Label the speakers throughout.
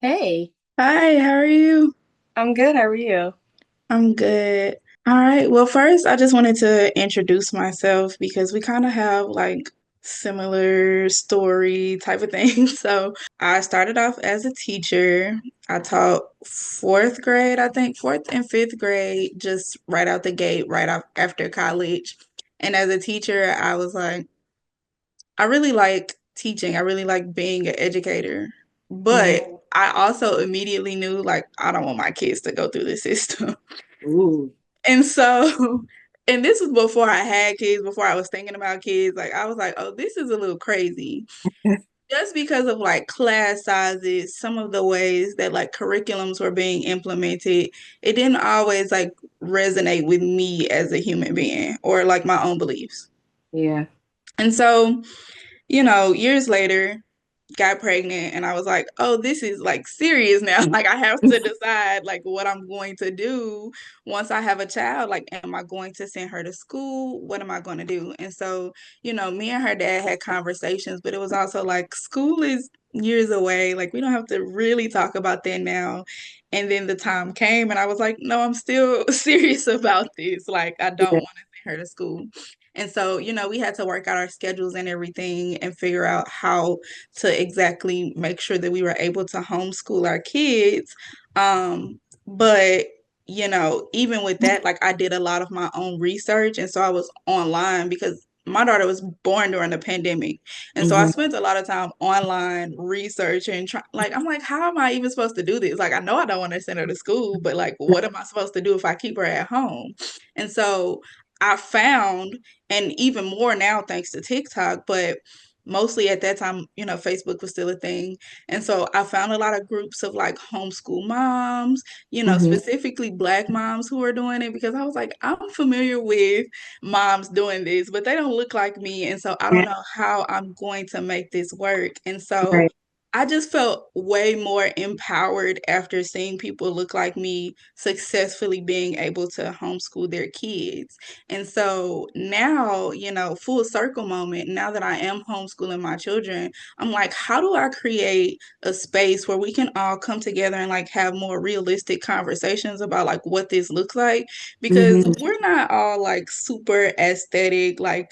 Speaker 1: Hey,
Speaker 2: Hi, how are you?
Speaker 1: I'm good. How are you?
Speaker 2: I'm good. All right. Well, first, I just wanted to introduce myself because we kind of have like similar story type of thing. So, I started off as a teacher. I taught fourth grade, I think, fourth and fifth grade, just right out the gate, right off after college. And as a teacher, I was like, I really like teaching. I really like being an educator.
Speaker 1: hmm
Speaker 2: But I also immediately knew like I don't want my kids to go through the system.
Speaker 1: Ooh.
Speaker 2: And so and this was before I had kids, before I was thinking about kids. Like I was like, oh, this is a little crazy. Just because of like class sizes, some of the ways that like curriculums were being implemented, it didn't always like resonate with me as a human being or like my own beliefs.
Speaker 1: Yeah.
Speaker 2: And so years later, got pregnant and I was like, oh, this is like serious now. Like I have to decide like what I'm going to do once I have a child. Like, am I going to send her to school? What am I going to do? And so, me and her dad had conversations, but it was also like school is years away. Like we don't have to really talk about that now. And then the time came and I was like, no, I'm still serious about this. Like I don't
Speaker 1: Yeah.
Speaker 2: want to send her to school. And so, we had to work out our schedules and everything and figure out how to exactly make sure that we were able to homeschool our kids. But even with that, like I did a lot of my own research, and so I was online because my daughter was born during the pandemic, and so I
Speaker 1: hmm
Speaker 2: spent a lot of time online researching. Like I'm like, how am I even supposed to do this? Like I know I don't want to send her to school, but like, what am I supposed to do if I keep her at home? And so I found, and even more now thanks to TikTok, but mostly at that time, Facebook was still a thing. And so I found a lot of groups of like homeschool moms,
Speaker 1: hmm
Speaker 2: specifically Black moms who are doing it because I was like, I'm familiar with moms doing this, but they don't look like me. And so I don't
Speaker 1: Yeah.
Speaker 2: know how I'm going to make this work. And so
Speaker 1: Right.
Speaker 2: I just felt way more empowered after seeing people look like me successfully being able to homeschool their kids. And so now, full circle moment, now that I am homeschooling my children, I'm like, how do I create a space where we can all come together and like have more realistic conversations about like what this looks like? Because
Speaker 1: hmm
Speaker 2: we're not all like super aesthetic, like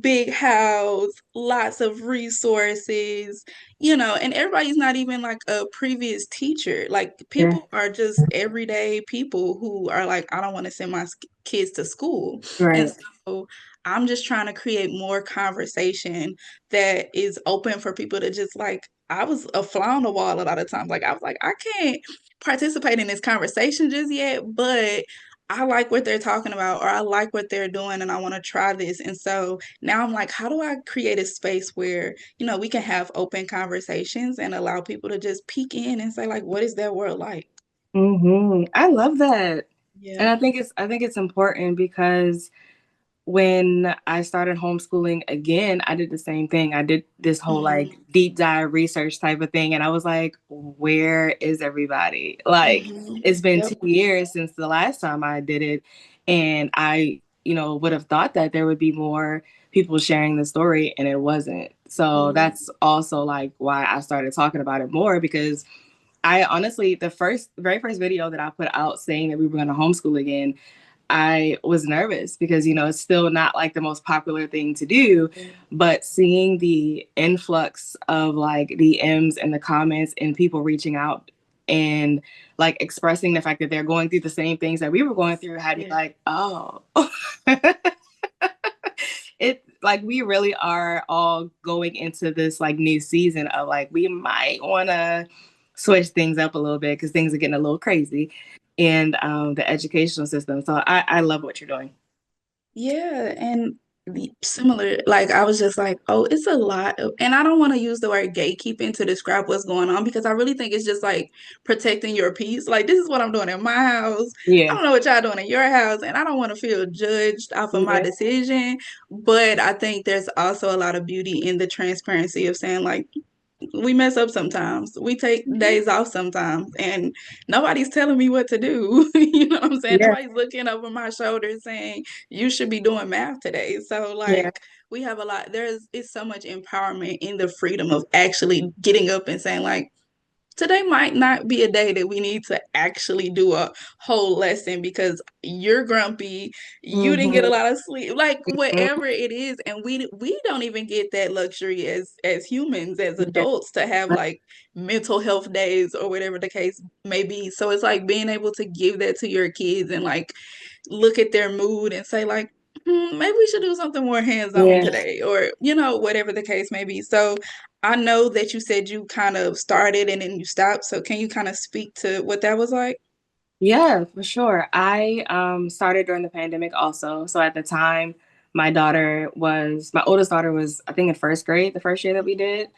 Speaker 2: big house, lots of resources, and everybody's not even like a previous teacher. Like
Speaker 1: Yeah.
Speaker 2: people are just everyday people who are like, I don't want to send my kids to school. And
Speaker 1: Right.
Speaker 2: so I'm just trying to create more conversation that is open for people to just like, I was a fly on the wall a lot of times. Like I was like, I can't participate in this conversation just yet, but I like what they're talking about or I like what they're doing and I want to try this. And so now I'm like, how do I create a space where, we can have open conversations and allow people to just peek in and say, like, what is that world like?
Speaker 1: I love that. And
Speaker 2: Yeah.
Speaker 1: I think it's important because when I started homeschooling again, I did the same thing. I did this whole
Speaker 2: Hmm.
Speaker 1: like deep dive research type of thing. And I was like, where is everybody? Like,
Speaker 2: Hmm.
Speaker 1: it's been
Speaker 2: Yep.
Speaker 1: 2 years since the last time I did it. And I would have thought that there would be more people sharing the story, and it wasn't. So
Speaker 2: Hmm.
Speaker 1: that's also like why I started talking about it more because I honestly, very first video that I put out saying that we were going to homeschool again, I was nervous because, it's still not like the most popular thing to do. But seeing the influx of like DMs and the comments and people reaching out and like expressing the fact that they're going through the same things that we were going through had me
Speaker 2: Yeah.
Speaker 1: like, oh, it like we really are all going into this like new season of like, we might want to switch things up a little bit because things are getting a little crazy and the educational system. So I love what you're doing.
Speaker 2: Yeah, and similar, like I was just like, oh, it's a lot of, and I don't want to use the word gatekeeping to describe what's going on because I really think it's just like protecting your peace. Like this is what I'm doing in my house. I
Speaker 1: Yeah.
Speaker 2: don't know what y'all doing in your house, and I don't want to feel judged off of my
Speaker 1: Yeah.
Speaker 2: decision. But I think there's also a lot of beauty in the transparency of saying like, we mess up sometimes. We take days off sometimes, and nobody's telling me what to do. You know what I'm saying?
Speaker 1: Yeah.
Speaker 2: Nobody's looking over my shoulder saying you should be doing math today. So
Speaker 1: Yeah.
Speaker 2: like we have a lot. There's it's so much empowerment in the freedom of actually getting up and saying like today might not be a day that we need to actually do a whole lesson because you're grumpy, you didn't get a
Speaker 1: Mm-hmm.
Speaker 2: lot of sleep, like whatever it is. And we don't even get that luxury as humans, as
Speaker 1: Yeah.
Speaker 2: adults, to have like mental health days or whatever the case may be. So it's like being able to give that to your kids and like look at their mood and say like, maybe we should do something more hands-on
Speaker 1: Yeah.
Speaker 2: today, or whatever the case may be. So I know that you said you kind of started and then you stopped. So can you kind of speak to what that was like?
Speaker 1: Yeah, for sure. I started during the pandemic also. So at the time, my oldest daughter was, I think, in first grade, the first year that we did.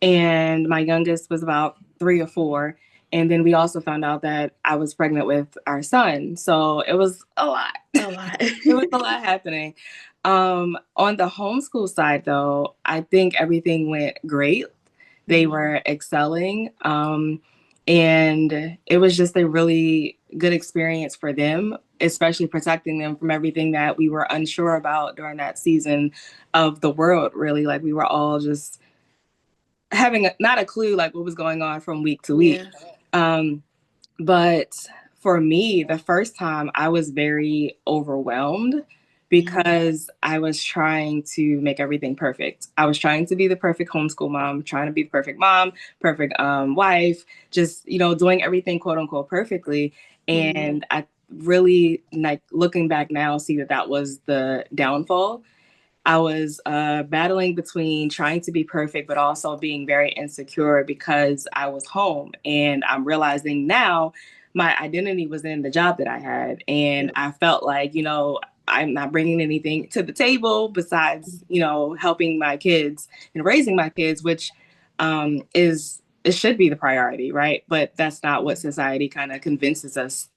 Speaker 1: And my youngest was about 3 or 4. And then we also found out that I was pregnant with our son. So it was a lot.
Speaker 2: A lot.
Speaker 1: It was a lot happening. On the homeschool side, though, I think everything went great. They
Speaker 2: Mhm.
Speaker 1: were excelling. And it was just a really good experience for them, especially protecting them from everything that we were unsure about during that season of the world, really. Like we were all just having not a clue like what was going on from week to week.
Speaker 2: Yeah.
Speaker 1: Um, but for me, the first time I was very overwhelmed
Speaker 2: Mhm.
Speaker 1: because I was trying to make everything perfect. I was trying to be the perfect homeschool mom, trying to be the perfect mom, perfect wife, just, doing everything quote unquote perfectly.
Speaker 2: Mhm.
Speaker 1: And I really, like, looking back now, see that that was the downfall. I was battling between trying to be perfect, but also being very insecure because I was home. And I'm realizing now my identity was in the job that I had. And
Speaker 2: Yep.
Speaker 1: I felt like, I'm not bringing anything to the table besides, helping my kids and raising my kids, which it should be the priority, right? But that's not what society kind of convinces us.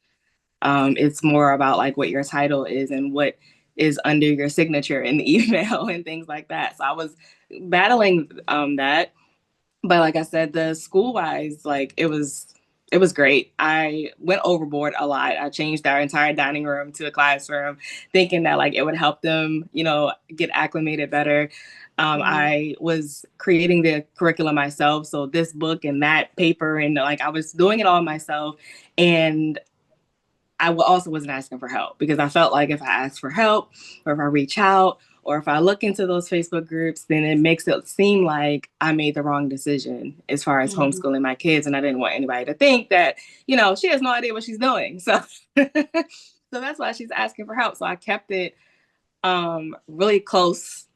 Speaker 1: It's more about like what your title is and what is under your signature in the email and things like that. So I was battling that, but like I said, the school wise, like it was great. I went overboard a lot. I changed our entire dining room to a classroom, thinking that like it would help them, get acclimated better.
Speaker 2: Mhm.
Speaker 1: I was creating the curriculum myself, so this book and that paper, and like I was doing it all myself, and also wasn't asking for help because I felt like if I ask for help or if I reach out or if I look into those Facebook groups, then it makes it seem like I made the wrong decision as far as
Speaker 2: Mhm.
Speaker 1: homeschooling my kids. And I didn't want anybody to think that, she has no idea what she's doing. So, so that's why she's asking for help. So I kept it really close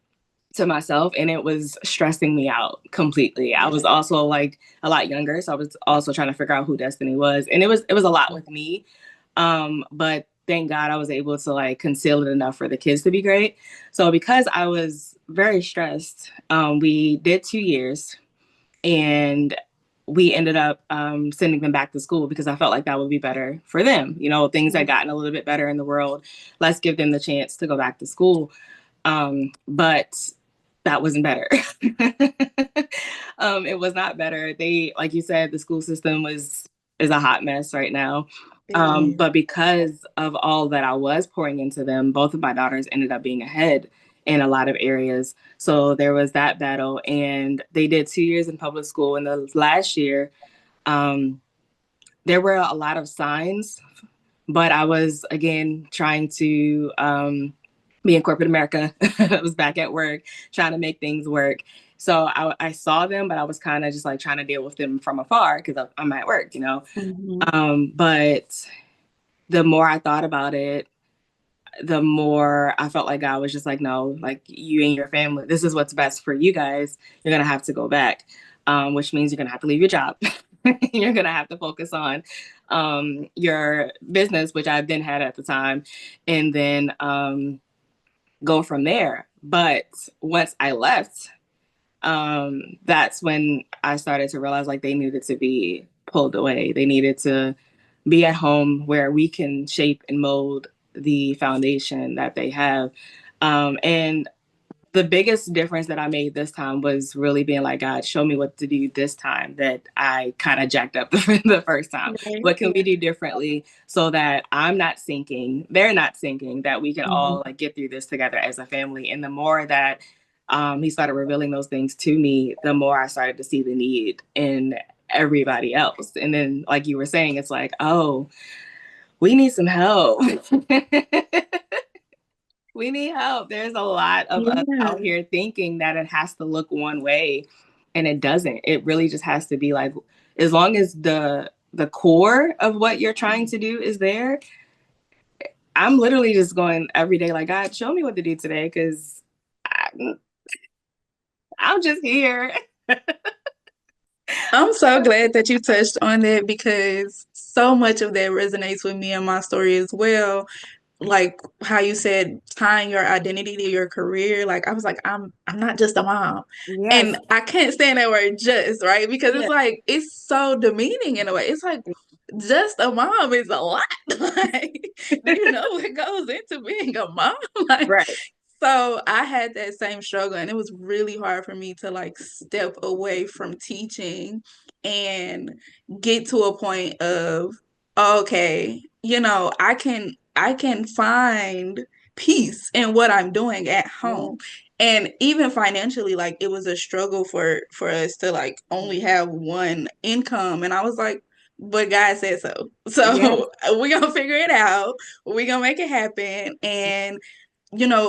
Speaker 1: to myself, and it was stressing me out completely. I
Speaker 2: Yeah.
Speaker 1: was also like a lot younger, so I was also trying to figure out who Destiny was, and it was a lot with me. But thank God I was able to like conceal it enough for the kids to be great. So because I was very stressed, we did 2 years, and we ended up sending them back to school because I felt like that would be better for them. Things had
Speaker 2: Mhm.
Speaker 1: gotten a little bit better in the world. Let's give them the chance to go back to school. But that wasn't better. It was not better. Like you said, the school system is a hot mess right now.
Speaker 2: It is.
Speaker 1: But because of all that I was pouring into them, both of my daughters ended up being ahead in a lot of areas. So there was that battle, and they did 2 years in public school. And the last year, um, there were a lot of signs, but I was again trying to be in corporate America. I was back at work trying to make things work. So I saw them, but I was kind of just like trying to deal with them from afar because I'm at work.
Speaker 2: Mhm.
Speaker 1: But the more I thought about it, the more I felt like God was just like, no, like you and your family, this is what's best for you guys. You're going to have to go back, which means you're going to have to leave your job. You're going to have to focus on your business, which I then had at the time, and then go from there. But once I left, that's when I started to realize like they needed to be pulled away. They needed to be at home where we can shape and mold the foundation that they have. And the biggest difference that I made this time was really being like, God, show me what to do this time that I kind of jacked up the first time.
Speaker 2: Right.
Speaker 1: What can
Speaker 2: Yeah.
Speaker 1: we do differently so that I'm not sinking, they're not sinking, that we can
Speaker 2: Mhm.
Speaker 1: all like get through this together as a family. And the more that he started revealing those things to me, the more I started to see the need in everybody else. And then, like you were saying, it's like, oh, we need some help. We need help. There's a lot of us
Speaker 2: Yeah.
Speaker 1: out here thinking that it has to look one way, and it doesn't. It really just has to be like, as long as the core of what you're trying to do is there. I'm literally just going every day like, God, show me what to do today, because I'm just here.
Speaker 2: I'm so glad that you touched on that because so much of that resonates with me and my story as well. Like how you said tying your identity to your career, like I was like I'm not just a mom, and
Speaker 1: Yes.
Speaker 2: I can't stand that word just, right, because it's
Speaker 1: Yeah.
Speaker 2: like it's so demeaning in a way. It's like just a mom is a lot. Like, do you know what goes into being a mom? Like,
Speaker 1: Right.
Speaker 2: so I had that same struggle, and it was really hard for me to like step away from teaching and get to a point of, okay, I can find peace in what I'm doing at
Speaker 1: Yeah.
Speaker 2: home. And even financially, like it was a struggle for us to like only have one income. And I was like, but God said so.
Speaker 1: Yes.
Speaker 2: So we're gonna figure it out. We're gonna make it happen. And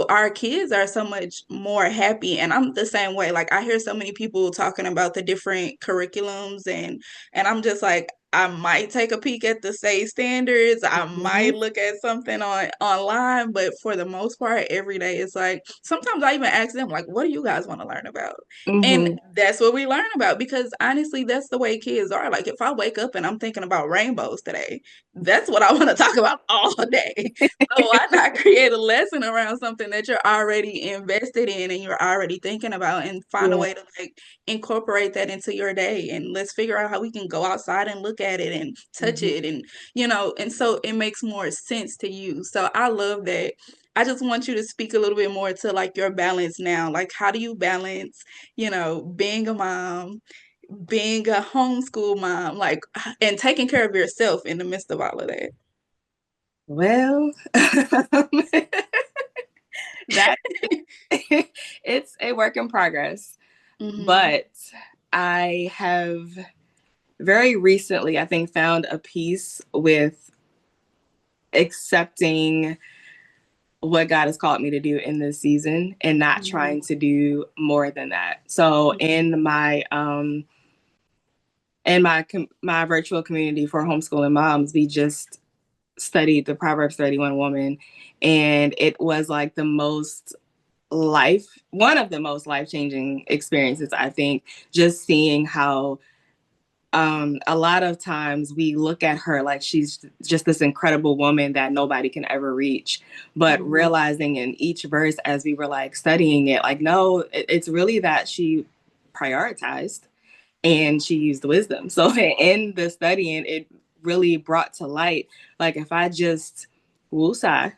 Speaker 2: our kids are so much more happy, and I'm the same way. Like I hear so many people talking about the different curriculums, and I'm just like, I might take a peek at the state standards. I might
Speaker 1: Mhm.
Speaker 2: look at something on online, but for the most part, every day it's like sometimes I even ask them like, what do you guys want to learn about? And
Speaker 1: Mhm.
Speaker 2: that's what we learn about, because honestly, that's the way kids are. Like if I wake up and I'm thinking about rainbows today, that's what I want to talk about all day. So why not create a lesson around something that you're already invested in and you're already thinking about, and find a
Speaker 1: Yeah.
Speaker 2: way to like incorporate that into your day, and let's figure out how we can go outside and look at it and touch
Speaker 1: Mhm.
Speaker 2: it, and so it makes more sense to you. So I love that. I just want you to speak a little bit more to like your balance now. Like how do you balance, being a mom, being a homeschool mom, like, and taking care of yourself in the midst of all of that?
Speaker 1: Well, that it's a work in progress,
Speaker 2: Mm-hmm.
Speaker 1: but I have very recently, I think, found a peace with accepting what God has called me to do in this season and not
Speaker 2: Mm-hmm.
Speaker 1: trying to do more than that. So in my virtual community for homeschooling moms, we just studied the Proverbs 31 woman, and it was like one of the most life-changing experiences, I think, just seeing how a lot of times we look at her like she's just this incredible woman that nobody can ever reach. But
Speaker 2: Mm-hmm.
Speaker 1: realizing in each verse as we were like studying it, like, no, it's really that she prioritized and she used wisdom. So in the studying, it really brought to light, like, if I just woosah,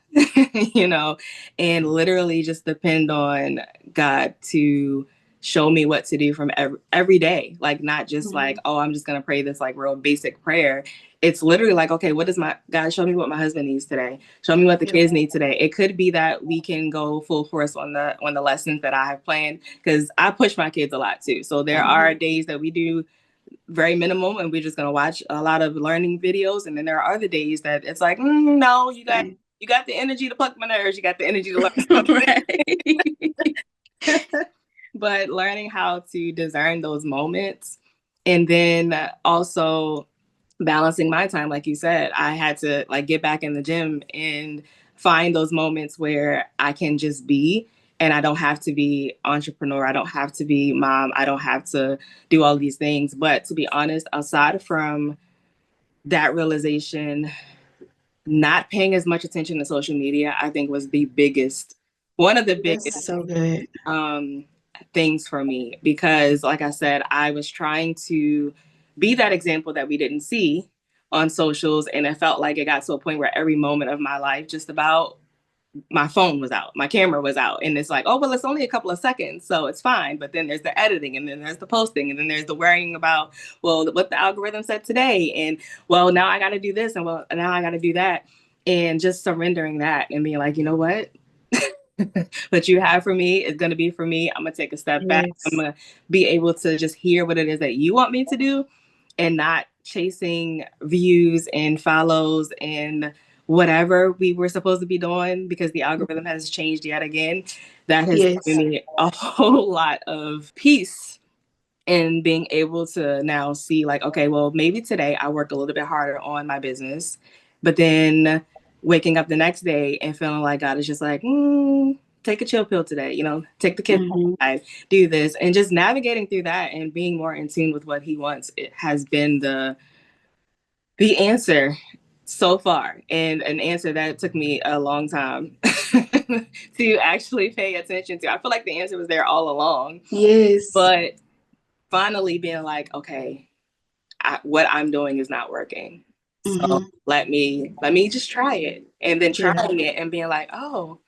Speaker 1: you know, and literally just depend on God to show me what to do from every day, like not just like,
Speaker 2: Mm-hmm.
Speaker 1: oh, I'm just gonna pray this like real basic prayer. It's literally like, okay, what does my God show me what my husband needs today? Show me what the
Speaker 2: Yeah.
Speaker 1: kids need today. It could be that we can go full force on the lessons that I have planned, because I push my kids a lot too. So there are
Speaker 2: Mm-hmm.
Speaker 1: days that we do very minimum and we're just gonna watch a lot of learning videos, and then there are other days that it's like, no, you got the energy to pluck my nerves, you got the energy to learn something.
Speaker 2: Right.
Speaker 1: But learning how to discern those moments, and then also balancing my time, like you said, I had to like get back in the gym and find those moments where I can just be, and I don't have to be entrepreneur, I don't have to be mom, I don't have to do all these things. But to be honest, aside from that realization, not paying as much attention to social media, I think was the biggest, one of the
Speaker 2: That's
Speaker 1: biggest
Speaker 2: so good.
Speaker 1: um, things for me, because, like I said, I was trying to be that example that we didn't see on socials, and it felt like it got to a point where every moment of my life, just about, my phone was out, my camera was out, and it's like, oh well, it's only a couple of seconds, so it's fine. But then there's the editing, and then there's the posting, and then there's the worrying about, well, what the algorithm said today, and well, now I got to do this, and well, now I got to do that, and just surrendering that and being like, you know what, what you have for me is going to be for me. I'm going to take a step back. I'm
Speaker 2: Yes.
Speaker 1: going to be able to just hear what it is that you want me to do, and not chasing views and follows and whatever we were supposed to be doing because the algorithm has changed yet again, that has
Speaker 2: Yes.
Speaker 1: given me a whole lot of peace in being able to now see like, okay, well, maybe today I worked a little bit harder on my business, but then waking up the next day and feeling like God is just like, take a chill pill today, take the kids
Speaker 2: Mm-hmm.
Speaker 1: outside, do this, and just navigating through that and being more in tune with what he wants. It has been the answer so far, and an answer that took me a long time to actually pay attention to. I feel like the answer was there all along,
Speaker 2: Yes.
Speaker 1: but finally being like, okay, what I'm doing is not working. So
Speaker 2: Mm-hmm.
Speaker 1: let me just try it. And then
Speaker 2: Yeah.
Speaker 1: trying it and being like, oh,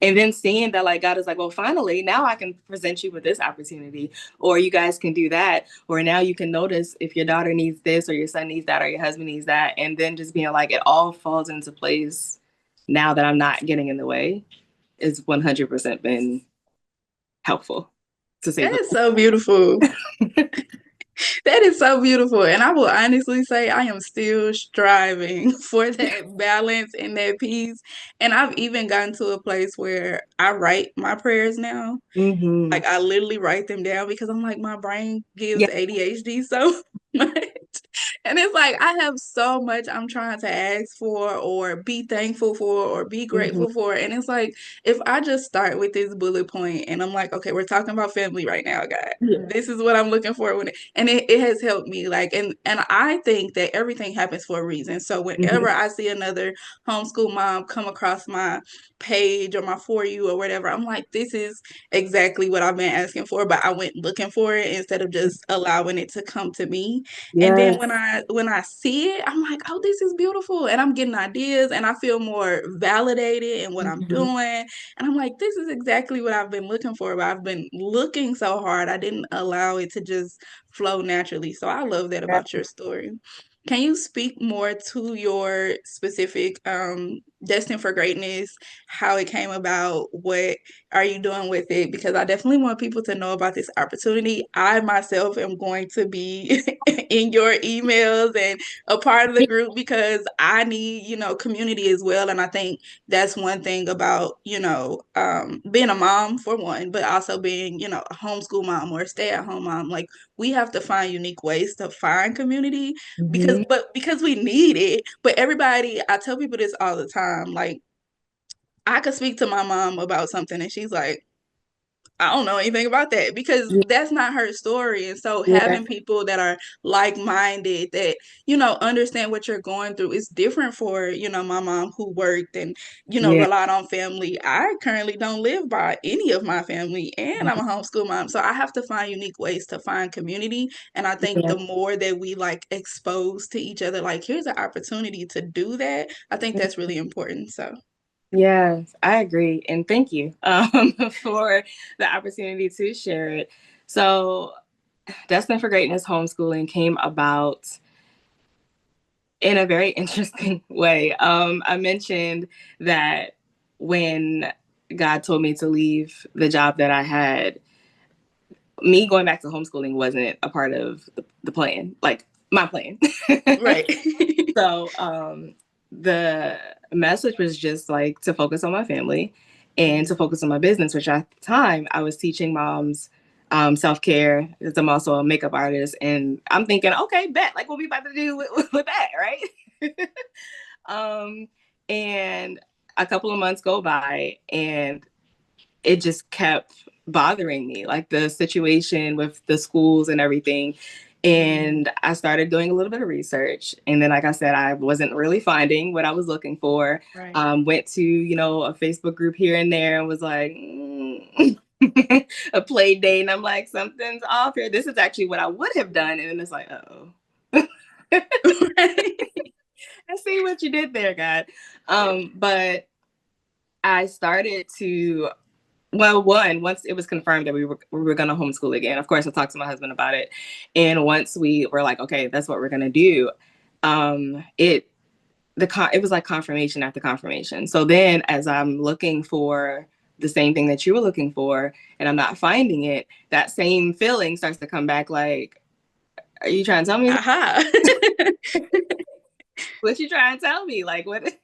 Speaker 1: and then seeing that like God is like, well, finally, now I can present you with this opportunity, or you guys can do that, or now you can notice if your daughter needs this, or your son needs that, or your husband needs that, and then just being like, it all falls into place now that I'm not getting in the way is 100% been helpful, to say
Speaker 2: That
Speaker 1: the
Speaker 2: is so beautiful.
Speaker 1: least.
Speaker 2: That is so beautiful. And I will honestly say I am still striving for that balance and that peace. And I've even gotten to a place where I write my prayers now.
Speaker 1: Mm-hmm.
Speaker 2: Like I literally write them down because I'm like, my brain gives
Speaker 1: Yeah.
Speaker 2: ADHD so much. And it's like I have so much I'm trying to ask for or be thankful for or be
Speaker 1: Mm-hmm.
Speaker 2: grateful for. And it's like if I just start with this bullet point and I'm like, okay, we're talking about family right now, God.
Speaker 1: Yeah.
Speaker 2: This is what I'm looking for when it has helped me. Like and I think that everything happens for a reason. So whenever
Speaker 1: Mm-hmm.
Speaker 2: I see another homeschool mom come across my page or my For You or whatever, I'm like, this is exactly what I've been asking for, but I went looking for it instead of just allowing it to come to me. And then
Speaker 1: Yes.
Speaker 2: when I see it, I'm like, oh, this is beautiful. And I'm getting ideas and I feel more validated in what I'm
Speaker 1: Mm-hmm.
Speaker 2: doing. And I'm like, this is exactly what I've been looking for, but I've been looking so hard. I didn't allow it to just flow naturally. So I love that
Speaker 1: Yeah.
Speaker 2: about your story. Can you speak more to your specific Destined for Greatness, how it came about, what are you doing with it? Because I definitely want people to know about this opportunity. I myself am going to be in your emails and a part of the group because I need, community as well. And I think that's one thing about, being a mom for one, but also being, a homeschool mom or a stay-at-home mom. Like we have to find unique ways to find community
Speaker 1: Mm-hmm.
Speaker 2: because we need it. But everybody, I tell people this all the time, like I could speak to my mom about something and she's like, I don't know anything about that because that's not her story. And so
Speaker 1: Yeah.
Speaker 2: having people that are like-minded that, understand what you're going through is different for, my mom who worked and,
Speaker 1: Yeah.
Speaker 2: relied on family. I currently don't live by any of my family and I'm a homeschool mom. So I have to find unique ways to find community. And I think
Speaker 1: Yeah.
Speaker 2: the more that we like expose to each other, like here's an opportunity to do that, I think that's really important. So
Speaker 1: Yes, I agree. And thank you for the opportunity to share it. So, Destined for Greatness Homeschooling came about in a very interesting way. I mentioned that when God told me to leave the job that I had, me going back to homeschooling wasn't a part of the plan, like my plan.
Speaker 2: right.
Speaker 1: So the message was just like to focus on my family and to focus on my business, which at the time I was teaching moms self-care because I'm also a makeup artist. And I'm thinking, okay, bet, like what we about to do with that, right? um, and a couple of months go by and it just kept bothering me, like the situation with the schools and everything. And I started doing a little bit of research. And then, like I said, I wasn't really finding what I was looking for.
Speaker 2: Right.
Speaker 1: Went to, a Facebook group here and there and was like, a play date. And I'm like, something's off here. This is actually what I would have done. And then it's like, oh.
Speaker 2: Right.
Speaker 1: I see what you did there, God. But I started to well, once it was confirmed that we were going to homeschool again, of course, I talked to my husband about it. And once we were like, okay, that's what we're going to do, it it was like confirmation after confirmation. So then as I'm looking for the same thing that you were looking for and I'm not finding it, that same feeling starts to come back like, Are you trying to tell me?
Speaker 2: Aha.
Speaker 1: What you trying to tell me? Like, what?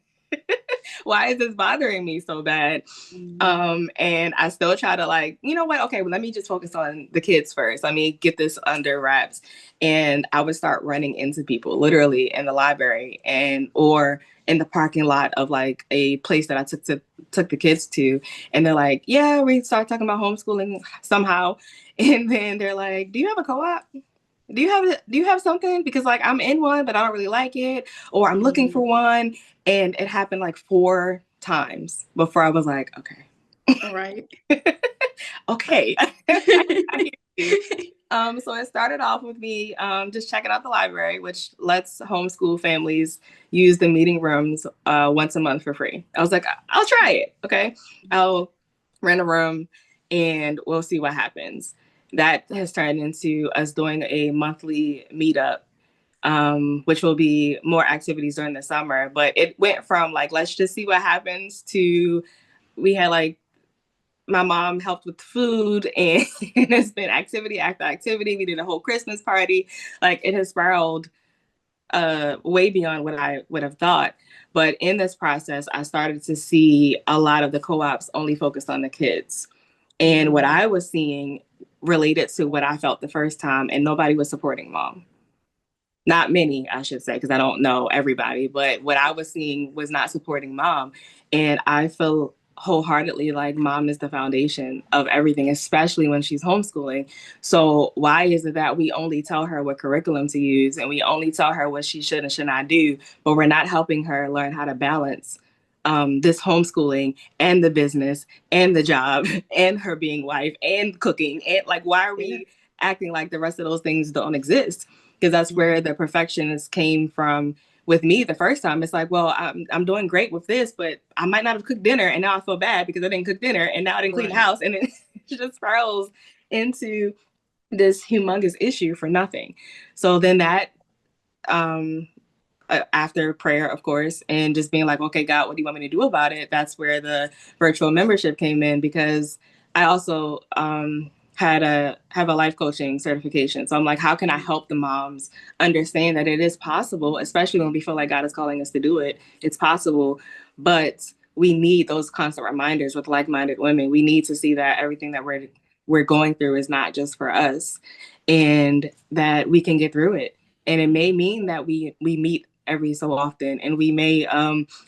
Speaker 1: Why is this bothering me so bad?
Speaker 2: Mm,
Speaker 1: And I still try to like, you know what? Okay, well, let me just focus on the kids first. Let me get this under wraps. And I would start running into people literally in the library and or in the parking lot of like a place that I took the kids to. And they're like, yeah, we start talking about homeschooling somehow. And then they're like, do you have a co-op? Do you have something? Because like I'm in one, but I don't really like it, or I'm looking for
Speaker 2: mhm.
Speaker 1: one. And it happened like 4 times before I was like, okay,
Speaker 2: Right.
Speaker 1: okay, I hear you. So it started off with me just checking out the library, which lets homeschool families use the meeting rooms once a month for free. I was like, I'll try it. Okay, I'll rent a room and we'll see what happens. That has turned into us doing a monthly meetup, which will be more activities during the summer. But it went from like, let's just see what happens to we had like my mom helped with food and it's been activity after activity. We did a whole Christmas party. Like it has spiraled way beyond what I would have thought. But in this process, I started to see a lot of the co-ops only focused on the kids. And what
Speaker 2: Mm,
Speaker 1: I was seeing related to what I felt the first time, and nobody was supporting mom. Not many, I should say, because I don't know everybody, but what I was seeing was not supporting mom. And I feel wholeheartedly like mom is the foundation of everything, especially when she's homeschooling. So why is it that we only tell her what curriculum to use and we only tell her what she should and should not do, but we're not helping her learn how to balance this homeschooling and the business and the job and her being wife and cooking? And like, why are
Speaker 2: yeah.
Speaker 1: we acting like the rest of those things don't exist? Because that's where
Speaker 2: Mhm.
Speaker 1: the perfectionist came from with me the first time. It's like, well, I'm doing great with this, but I might not have cooked dinner, and now I feel bad because I didn't cook dinner, and now I didn't clean the
Speaker 2: Right.
Speaker 1: house, and it just spirals into this humongous issue for nothing. So then that um after prayer, of course, and just being like, okay, God, what do you want me to do about it? That's where the virtual membership came in because I also have a life coaching certification. So I'm like, how can I help the moms understand that it is possible, especially when we feel like God is calling us to do it? It's possible, but we need those constant reminders with like-minded women. We need to see that everything that we're going through is not just for us, and that we can get through it. And it may mean that we meet every so often and we may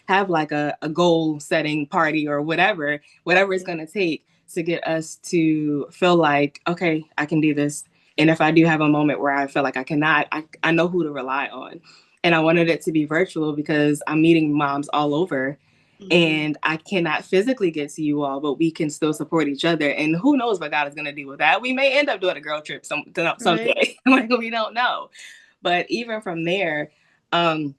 Speaker 1: have like a goal setting party or whatever it's going to take to get us to feel like, okay, I can do this. And if I do have a moment where I feel like I cannot, I know who to rely on. And I wanted it to be virtual because I'm meeting moms all over
Speaker 2: Mhm.
Speaker 1: and I cannot physically get to you all, but we can still support each other. And who knows what God is going to do with that? We may end up doing a girl trip
Speaker 2: Right.
Speaker 1: someday. Like we don't know. But even from there, um,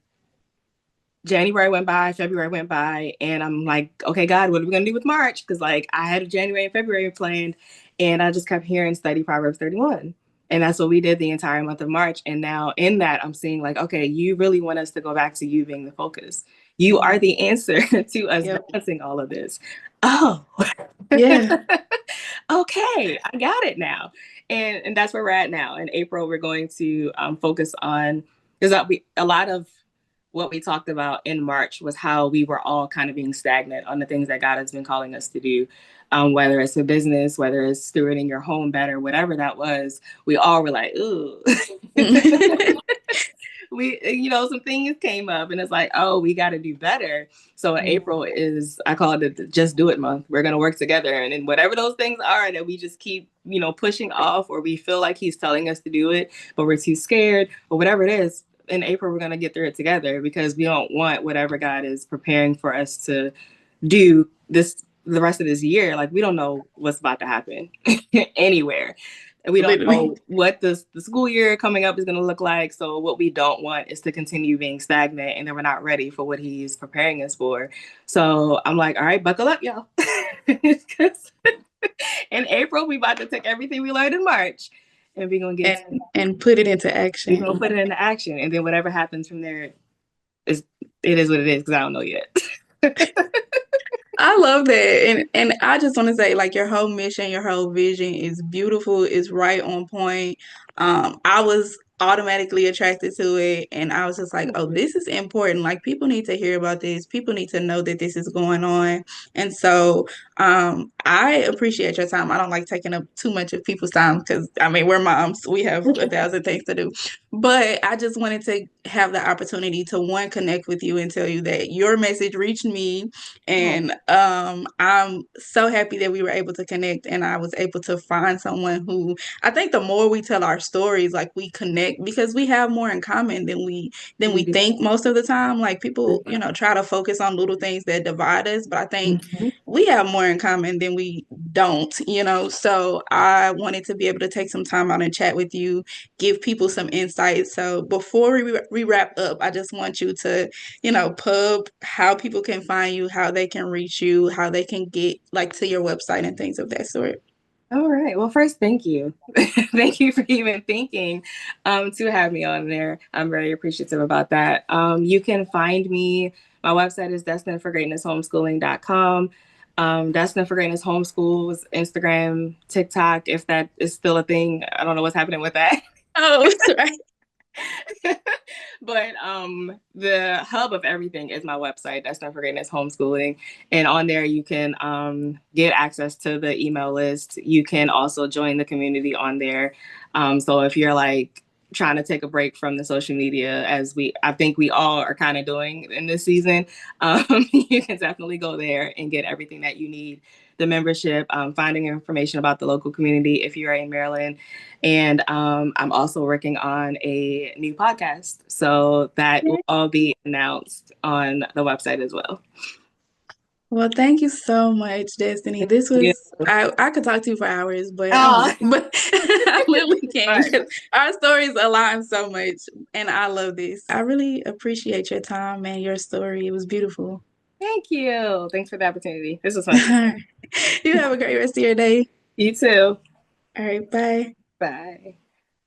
Speaker 1: January went by, February went by, and I'm like, okay, God, what are we gonna do with March? Because like I had a January and February planned, and I just kept hearing study Proverbs 31. And that's what we did the entire month of March. And now in that, I'm seeing like, okay, you really want us to go back to you being the focus. You are
Speaker 2: Mhm.
Speaker 1: the answer to us
Speaker 2: Yep.
Speaker 1: balancing all of this. Oh,
Speaker 2: Yeah.
Speaker 1: okay, I got it now. And that's where we're at now. In April, we're going to focus on because a lot of what we talked about in March was how we were all kind of being stagnant on the things that God has been calling us to do. Whether it's a business, whether it's stewarding your home better, whatever that was, we all were like, ooh. Some things came up and it's like, oh, we got to do better. So April is, I call it the just do it month. We're going to work together. And then whatever those things are that we just keep, pushing off, or we feel like he's telling us to do it, but we're too scared, or whatever it is, in April, we're going to get through it together because we don't want whatever God is preparing for us to do the rest of this year. Like we don't know what's about to happen anywhere. And we don't
Speaker 2: Literally.
Speaker 1: know what the school year coming up is going to look like. So what we don't want is to continue being stagnant and then we're not ready for what he's preparing us for. So I'm like, all right, buckle up, y'all. In April, we about to take everything we learned in March and we're going to get
Speaker 2: And put it into
Speaker 1: we're
Speaker 2: action.
Speaker 1: going to put it into action. And then whatever happens from there is it is what it is because I don't know yet.
Speaker 2: I love that. And I just want to say, like, your whole mission, your whole vision is beautiful, is right on point. I was automatically attracted to it. And I was just like,
Speaker 1: Thank
Speaker 2: oh,
Speaker 1: you.
Speaker 2: this is important. Like, people need to hear about this. People need to know that this is going on. And so I appreciate your time. I don't like taking up too much of people's time because I mean, we're moms, we have a thousand things to do. But I just wanted to have the opportunity to one, connect with you and tell you that your message reached me.
Speaker 1: Oh,
Speaker 2: And I'm so happy that we were able to connect and I was able to find someone who, I think the more we tell our stories, like we connect because we have more in common than
Speaker 1: we
Speaker 2: we
Speaker 1: do.
Speaker 2: think most of the time. Like people, try to focus on little things that divide us, but I think
Speaker 1: Mhm.
Speaker 2: we have more in common than we don't. So I wanted to be able to take some time out and chat with you, give people some insight. So before we wrap up, I just want you to, pub how people can find you, how they can reach you, how they can get like to your website and things of that sort.
Speaker 1: All right. Well, first, thank you. Thank you for even thinking to have me on there. I'm very appreciative about that. You can find me. My website is destinedforgreatnesshomeschooling.com. Destined for Greatness Homeschools, Instagram, TikTok, if that is still a thing. I don't know what's happening with that.
Speaker 2: Oh, right.
Speaker 1: But the hub of everything is my website. That's Not Forgetting Homeschooling, and on there you can get access to the email list. You can also join the community on there. So if you're like trying to take a break from the social media, as I think we all are kind of doing in this season, you can definitely go there and get everything that you need. The membership, finding information about the local community if you are in Maryland, and I'm also working on a new podcast. So that will all be announced on the website as well.
Speaker 2: Well, thank you so much, Destiny. This
Speaker 1: Yeah.
Speaker 2: was I could talk to you for hours, but
Speaker 1: Oh,
Speaker 2: but I literally can't
Speaker 1: fun.
Speaker 2: because our stories align so much, and I love this. I really appreciate your time and your story. It was beautiful.
Speaker 1: Thank you. Thanks for the opportunity. This was fun.
Speaker 2: You have a great rest of your day.
Speaker 1: You too.
Speaker 2: All right, bye.
Speaker 1: Bye.